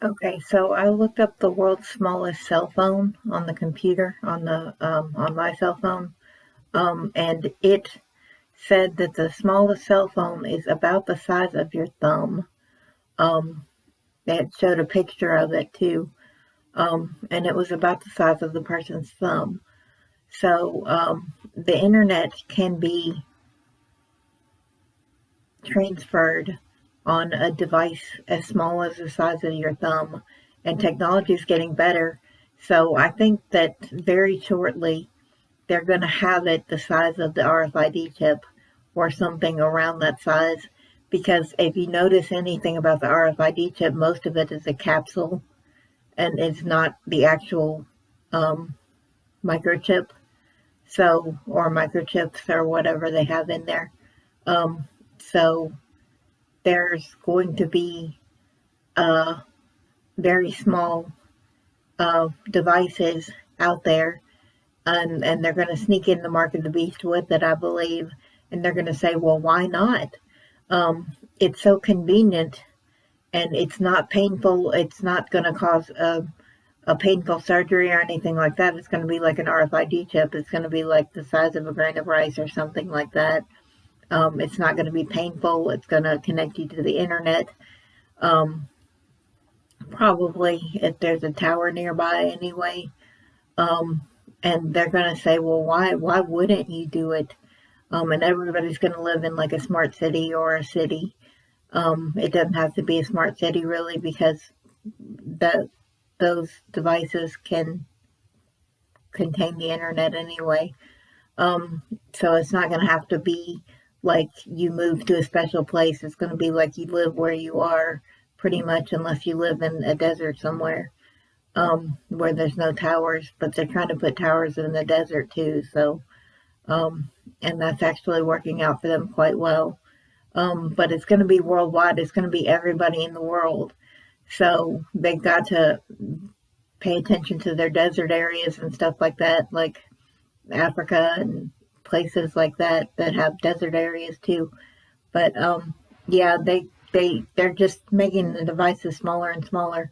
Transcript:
Okay, so I looked up the world's smallest cell phone on the computer on my cell phone, and it said that the smallest cell phone is about the size of your thumb. Um, it showed a picture of it too, and it was about the size of the person's thumb. So the internet can be transferred on a device as small as the size of your thumb, and technology is getting better. So I think that very shortly they're going to have it the size of the RFID chip or something around that size. Because if you notice anything about the RFID chip, most of it is a capsule and it's not the actual um, microchip. So, or microchips or whatever they have in there. Um, so there's going to be very small devices out there, and they're going to sneak in the mark of the beast with it, I believe. And they're going to say, well, why not? It's so convenient and it's not painful. It's not going to cause a painful surgery or anything like that. It's going to be like an RFID chip. It's going to be like the size of a grain of rice or something like that. It's not going to be painful. It's going to connect you to the internet. Um, Probably if there's a tower nearby anyway. Um, and they're going to say, well, why wouldn't you do it? And everybody's going to live in like a smart city or a city. It doesn't have to be a smart city really because that those devices can contain the internet anyway. Um, so it's not going to have to be like you move to a special place. It's going to be like you live where you are pretty much, unless you live in a desert somewhere where there's no towers. But they're trying to put towers in the desert too. So, um, and that's actually working out for them quite well. But it's going to be worldwide. It's going to be everybody in the world. So they've got to pay attention to their desert areas and stuff like that, like Africa and places like that that have desert areas too. But yeah, they're just making the devices smaller and smaller.